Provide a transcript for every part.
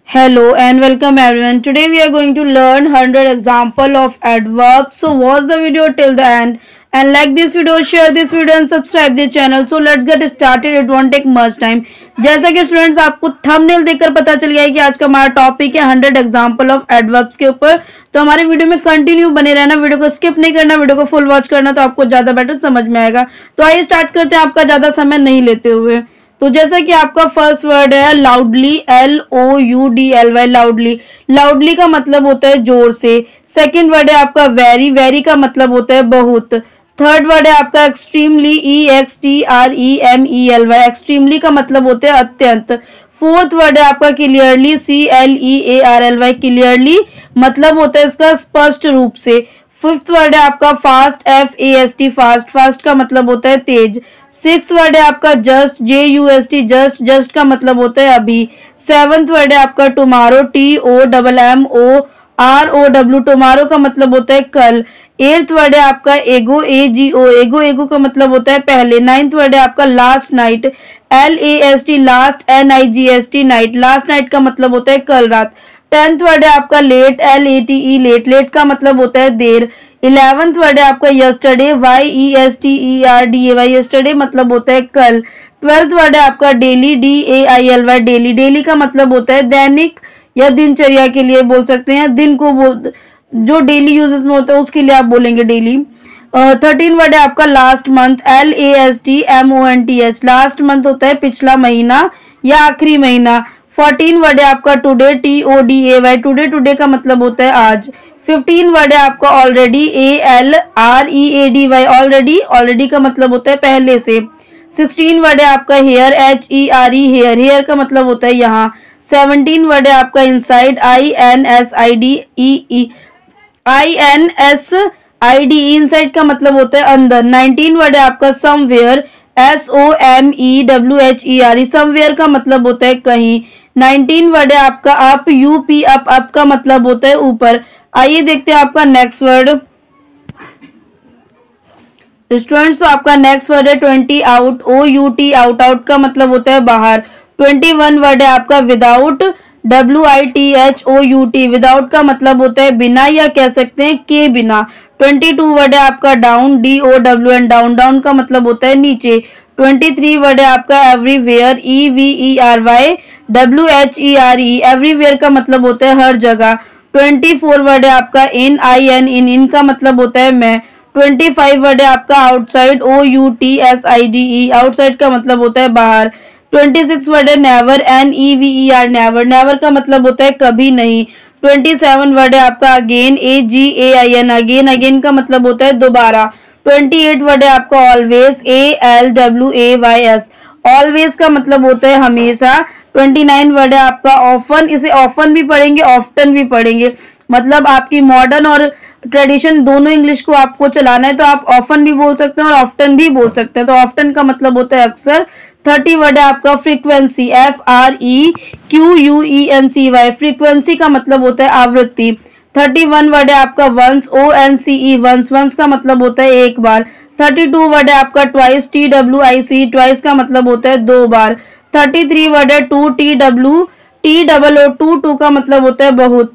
Hello and welcome everyone. Today we are going to learn 100 example of adverbs. So watch the video till the end and like this video, share this video and subscribe the channel. So let's get started. It won't take much time. जैसा कि students आपको thumbnail देखकर पता चल गया है कि आज का हमारा टॉपिक है 100 एग्जाम्पल ऑफ एडवर्ब्स के ऊपर। तो हमारे वीडियो में कंटिन्यू बने रहना, वीडियो को स्किप नहीं करना, वीडियो को फुल वॉच करना, तो आपको ज्यादा बेटर समझ में आएगा। तो आइए स्टार्ट करते हैं आपका ज्यादा समय नहीं लेते हुए। तो जैसा कि आपका फर्स्ट वर्ड है लाउडली, LOUDLY, लाउडली। लाउडली का मतलब होता है जोर से। सेकंड वर्ड है आपका वेरी, वेरी का मतलब होता है बहुत। थर्ड वर्ड है आपका एक्सट्रीमली, EXTREMELY, एक्सट्रीमली का मतलब होता है अत्यंत। फोर्थ वर्ड है आपका क्लियरली, CLEARLY, क्लियरली मतलब होता है इसका स्पष्ट रूप से। फिफ्थ वर्ड है आपका फास्ट, FAST, फास्ट, फास्ट का मतलब होता है तेज। सिक्स्थ वर्ड है आपका जस्ट, JUST, जस्ट, जस्ट का मतलब होता है अभी। सेवंथ वर्ड है आपका टुमारो, TOMMOROW, टुमारो का मतलब होता है कल। एट्थ वर्ड है आपका एगो, AGO, एगो, एगो का मतलब होता है पहले। नाइन्थ वर्ड है आपका last night, LAST, last, NIGST, night, last night का मतलब होता है कल रात। टेंथ वर्ड है आपका लेट, LATE, लेट, लेट का मतलब होता है देर। 11th वर्ड है आपका यस्टरडे, YESTERDAY, यस्टरडे मतलब होता है कल। 12th वर्ड है आपका डेली, DAILY, डेली, डेली का मतलब होता है दैनिक या दिनचर्या के लिए बोल सकते हैं, दिन को बोल, जो डेली यूजेस में होता है उसके लिए आप बोलेंगे डेली। 13 वर्ड है आपका last month, LASTMONTH, last month होता है पिछला महीना या आखिरी महीना। 14 वर्ड है आपका टुडे, TODAY, टुडे, टुडे का मतलब होता है आज। 15 वर्ड है आपका ऑलरेडी, ALREADY, ऑलरेडी, ऑलरेडी का मतलब होता है पहले से। 16 वर्ड है आपका हेयर, HERE, हेयर, हेयर का मतलब होता है यहाँ। 17 वर्ड है आपका इनसाइड, INSIDE, इनसाइड का मतलब होता है अंदर। 19 वर्ड है आपका समवेयर, SOMEWHERE, समवेयर का मतलब होता है कहीं। 19 वर्ड है आपका अप, UP, अप, अप का मतलब होता है ऊपर। आइए देखते हैं आपका नेक्स्ट वर्ड स्टूडेंट्स। तो आपका नेक्स्ट वर्ड है 20 आउट, OUT, आउट, आउट का मतलब होता है बाहर। 21 वर्ड है आपका विदाउट, WITHOUT, विदाउट का मतलब होता है बिना या कह सकते हैं के बिना। 22 वर्ड है आपका डाउन, DOWN, डाउन, डाउन का मतलब होता है नीचे। 23 वर्ड है आपका एवरीवेयर, EVERY, WHERE, एवरीवेयर का मतलब होता है हर जगह। 24 वर्ड है आपका IN, इन का मतलब होता है मैं। 25 वर्ड है आपका आउटसाइड, OUTSIDE, आउटसाइड का मतलब होता है बाहर। 26 वर्ड है नेवर, NEVER, नेवर, नेवर का मतलब होता है कभी नहीं। 27 वर्ड है आपका अगेन, AGAIN, अगेन, अगेन का मतलब होता है दोबारा। 28 वर्ड है आपका ऑलवेज, ALWAYS, ऑलवेज का मतलब होता है हमेशा। 29 वर्ड है आपका ऑफन, इसे ऑफन भी पढ़ेंगे, ऑफ्टन भी पढ़ेंगे, मतलब आपकी मॉडर्न और ट्रेडिशन दोनों इंग्लिश को आपको चलाना है तो आप ऑफन भी बोल सकते हैं और ऑफ्टन भी बोल सकते हैं। तो ऑफ्टन का मतलब होता है अक्सर। 30 वर्ड है आपका फ्रीक्वेंसी, FREQUENCY, फ्रीक्वेंसी का मतलब होता है आवृत्ति। 31 वर्ड है आपका वंस, ONCE, वंस, वंस का मतलब होता है एक बार। 32 वर्ड है आपका ट्वाइस, TWICE, ट्वाइस का मतलब होता है दो बार। 33 वर्ड है टू, TOO, टू का मतलब होता है बहुत।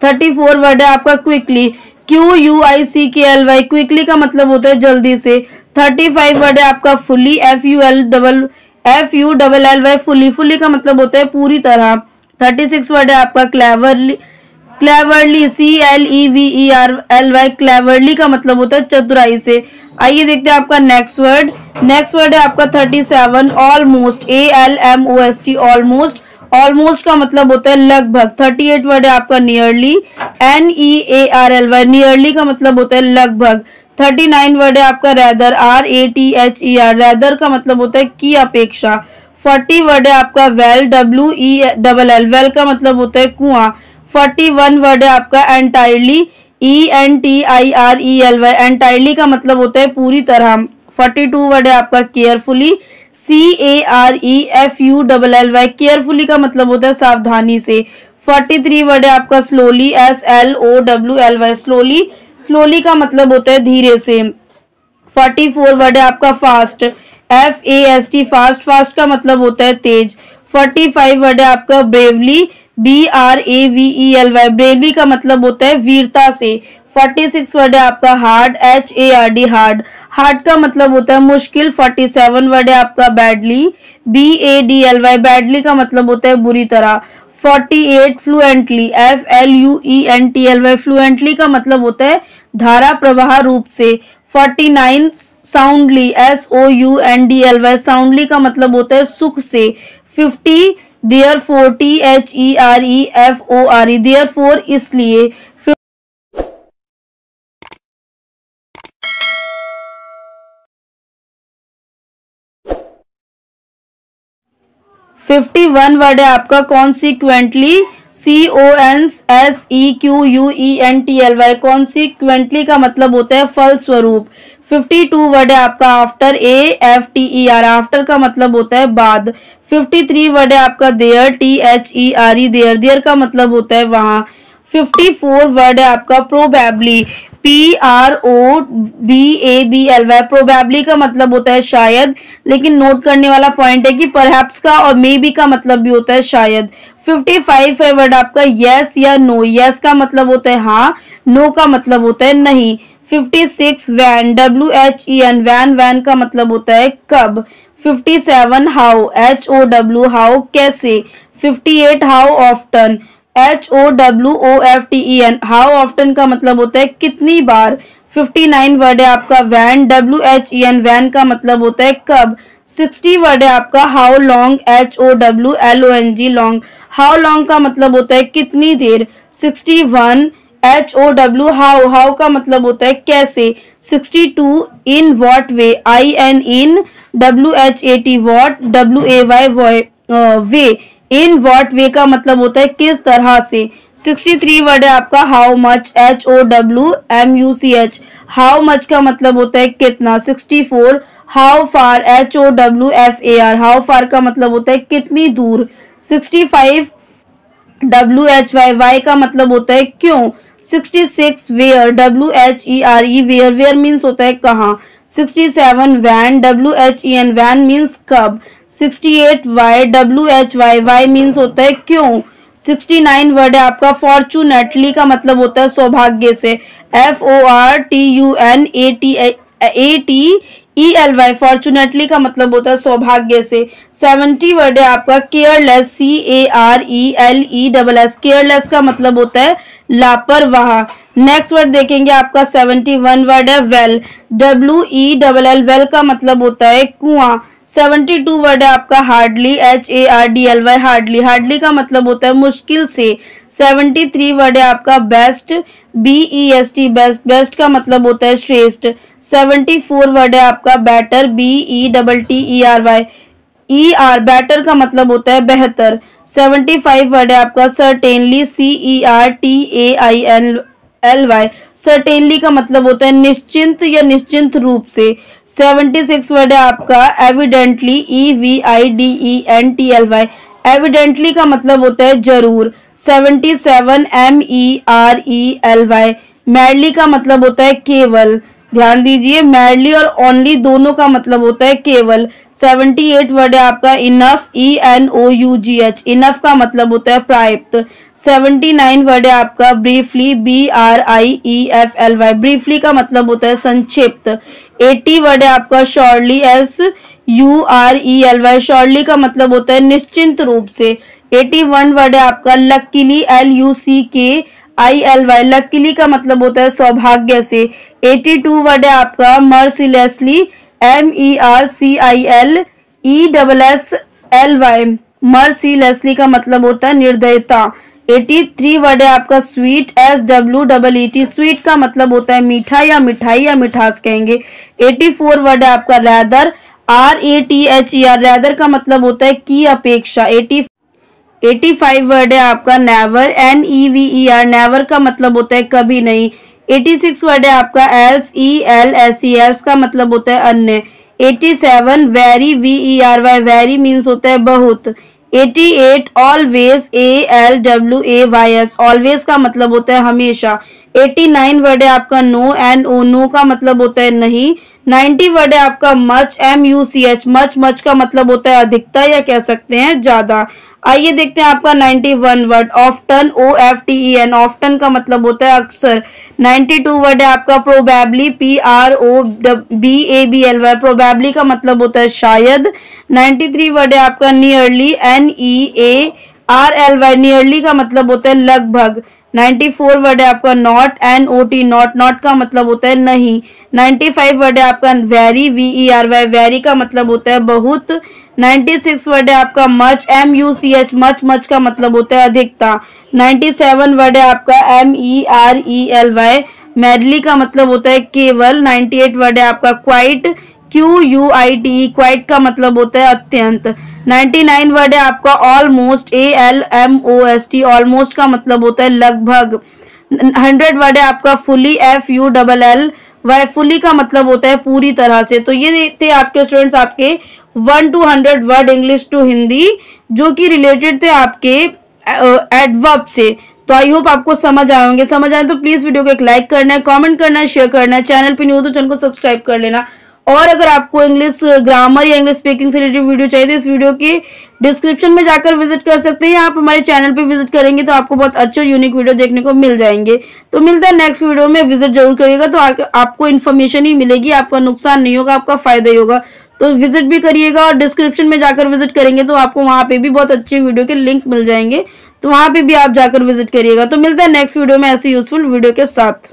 34 वर्ड है आपका क्विकली, QUICKLY, क्विकली का मतलब होता है जल्दी से। 35 वर्ड है आपका फुली, FULLY, फुली, फुली का मतलब होता है पूरी तरह। 36 वर्ड है आपका क्लेवरली, क्लेवरली, CLEVERLY, क्लेवरली का मतलब होता है चतुराई से। आइए देखते हैं आपका नेक्स्ट वर्ड। नेक्स्ट वर्ड है आपका 37 ऑलमोस्ट, ALMOST, ऑलमोस्ट, ऑलमोस्ट का मतलब होता है लगभग। 38 वर्ड है आपका नियरली, NEARLY, नियरली का मतलब होता है लगभग। 39 वर्ड है आपका रैदर, RATHER, रैदर का मतलब होता है की अपेक्षा। 40 वर्ड है आपका वेल, WELL, वेल का मतलब होता है कुआं। 41 वर्ड है आपका एंटायरली, ENTIRELY, एंटायरली का मतलब होता है पूरी तरह। 42 वर्ड है आपका केयरफुली, CAREFULLY, केयरफुली का मतलब होता है सावधानी से। 43 वर्ड है आपका स्लोली, SLOWLY, स्लोली, स्लोली का मतलब होता है धीरे से। 44 वर्ड है आपका फास्ट, FAST, फास्ट, फास्ट का मतलब होता है तेज। 45 वर्ड है आपका ब्रेवली, BRAVELY, ब्रेवली का मतलब होता है वीरता से। 46 वर्ड है आपका हार्ड, HARD, हार्ड, हार्ड का मतलब होता है मुश्किल। 47 वर्ड है आपका बैडली, BADLY, बैडली का मतलब होता है बुरी तरह। 48 फ्लुएंटली, FLUENTLY, फ्लुएंटली का मतलब होता है धारा प्रवाह रूप से। 49 साउंडली, SOUNDLY, साउंडली का मतलब होता है सुख से। 50 देयरफॉर, THEREFORE, देयरफॉर इसलिए। 51 वर्ड है आपका कॉन्सिक्वेंटली, CONSEQUENTLY, कॉन्सिक्वेंटली का मतलब होता है फलस्वरूप। 52 वर्ड है आपका आफ्टर, AFTER, आफ्टर का मतलब होता है बाद। 53 वर्ड है आपका देयर, THERE, देयर, देयर का मतलब होता है वहां। 54 वर्ड है आपका प्रोबेबली, PROBABLY, प्रोबेबली का मतलब होता है शायद, लेकिन नोट करने वाला पॉइंट है कि परहैप्स का और मे बी का मतलब भी होता है शायद। 55 है वर्ड आपका यस या नो, यस का मतलब होता है हाँ, नो का मतलब होता है नहीं। 56 वैन, WHEN, वैन, वैन का मतलब होता है कब। 57 हाउ, HOW, हाउ कैसे। 58 how often, HOWOFTEN, how often का मतलब होता है कितनी बार। 59 वर्ड है आपका वैन, WHEN, वैन का मतलब होता है कब। 60 वर्ड है आपका how long, HOWLONG, long, how long का मतलब होता है कितनी देर। 61 HOW, हाउ, हाउ का मतलब होता है कैसे। 62 in what way, IN in, WHAT what, WAY way, in what वे का मतलब होता है किस तरह से। 63 वर्ड है आपका how much, HOWMUCH, how much का मतलब होता है कितना। 64 how far, HOWFAR, how far का मतलब होता है कितनी दूर। 65 WHY, वाई का मतलब होता है क्यों। 66 where, WHERE, where, where means होता है कहाँ। 67 वैन, WHEN, वैन मीन्स कब। 68 वाई, WHY, वाई मीन्स होता है क्यों। 69 वर्ड है आपका फॉर्चूनेटली का मतलब होता है सौभाग्य से, FORTUNATELY, फॉर्चुनेटली का मतलब होता है सौभाग्य से। 70 वर्ड है आपका केयरलेस, CARELESS, केयरलेस का मतलब होता है लापरवाह। नेक्स्ट वर्ड देखेंगे आपका 71 वर्ड है वेल, WELL, वेल का मतलब होता है कुआं। 72 वर्ड है आपका हार्डली, HARDLY, हार्डली, हार्डली का मतलब होता है मुश्किल से। 73 वर्ड है आपका बेस्ट, BEST, बेस्ट, बेस्ट का मतलब होता है श्रेष्ठ। 74 वर्ड है आपका बेटर, BETTERY, बेटर का मतलब होता है बेहतर। 75 वर्ड है आपका सर्टेनली, CERTAINLY, सर्टेनली का मतलब होता है निश्चिंत या निश्चिंत रूप से। 76 वर्ड है आपका एविडेंटली, EVIDENTLY, एविडेंटली का मतलब होता है जरूर। 77 MERELY, मैडली का मतलब होता है केवल, ध्यान दीजिए मैडली और ओनली दोनों का मतलब होता है केवल। 78 वर्ड है आपका इनफ, ENOUGH, इनफ का मतलब होता है पर्याप्त। 79 वर्ड है आपका ब्रीफली, BRIEFLY, ब्रीफली का मतलब होता है संक्षिप्त। 80 वर्ड है आपका शॉर्टली, SURELY, शॉर्टली का मतलब होता है निश्चिंत रूप से। 81 वर्ड है आपका लकीली, LUCKILY, लकीली का मतलब होता है सौभाग्य से। 82 वर्ड है आपका मर्सिलेसली, MERCILESSLY, मर्सिलेसली का मतलब होता है निर्दयता। 83 वर्ड है आपका स्वीट, SWEET, स्वीट का मतलब होता है मीठा या मिठाई या मिठास कहेंगे। 84 वर्ड है आपका रैदर, RATHER, रैदर का मतलब होता है की अपेक्षा। 85 वर्ड है आपका नेवर, NEVER, नेवर का मतलब होता है कभी नहीं। 86 वर्ड है आपका ELSE, एल्स का मतलब होता है अन्य। 87 वेरी, VERY, वेरी मीन्स होता है बहुत। 88 ऑलवेज, ALWAYS, ऑलवेज का मतलब होता है हमेशा। 89 वर्ड है आपका नो, NO, नो का मतलब होता है नहीं। 90 वर्ड है आपका मच, MUCH, मच, मच का मतलब होता है अधिकता या कह सकते हैं ज्यादा। आइए देखते हैं आपका 91 वर्ड ऑफ्टन, OFTEN, ऑफ्टन का मतलब होता है अक्सर। 92 वर्ड है आपका प्रोबेबली, PROBABLY, प्रोबेबली का मतलब होता है शायद। 93 वर्ड है आपका नियरली, NEARLY, नियरली का मतलब होता है लगभग। 94 वर्ड है आपका नॉट, NOT, नॉट, नॉट का मतलब होता है नहीं। 95 वर्ड है आपका वेरी, VERY, वेरी का मतलब होता है बहुत। 96 वर्ड है आपका मच, MUCH, मच, मच का मतलब होता है अधिकता। 97 वर्ड है आपका MERELY, मैडली का मतलब होता है केवल। 98 वर्ड है आपका क्वाइट, QUITE, क्वाइट का मतलब होता है अत्यंत। 99 वर्ड है आपका ऑलमोस्ट, ALMOST, ऑलमोस्ट का मतलब होता है लगभग। 100 वर्ड है आपका फुली, FULLY, फुली का मतलब होता है पूरी तरह से। तो ये थे आपके स्टूडेंट्स आपके 1 to 100 word English to Hindi, जो कि रिलेटेड थे आपके एडवर्ब से। तो आई होप आपको समझ आए होंगे। समझ आए तो प्लीज वीडियो को एक लाइक करना है, कमेंट करना है, शेयर करना है। चैनल पे न्यू हो तो चैनल को सब्सक्राइब कर लेना। और अगर आपको इंग्लिश ग्रामर या इंग्लिश स्पीकिंग से रिलेटेड वीडियो चाहिए तो इस वीडियो की डिस्क्रिप्शन में जाकर विजिट कर सकते हैं, या आप हमारे चैनल पे विजिट करेंगे तो आपको बहुत अच्छे यूनिक वीडियो देखने को मिल जाएंगे। तो मिलता है नेक्स्ट वीडियो में, विजिट जरूर करिएगा तो आपको इन्फॉर्मेशन ही मिलेगी, आपका नुकसान नहीं होगा, आपका फायदा ही होगा। तो विजिट भी करिएगा, और डिस्क्रिप्शन में जाकर विजिट करेंगे तो आपको वहां पे भी बहुत अच्छे वीडियो के लिंक मिल जाएंगे, तो वहां पे भी आप जाकर विजिट करिएगा। तो मिलता है नेक्स्ट वीडियो में ऐसे यूजफुल वीडियो के साथ।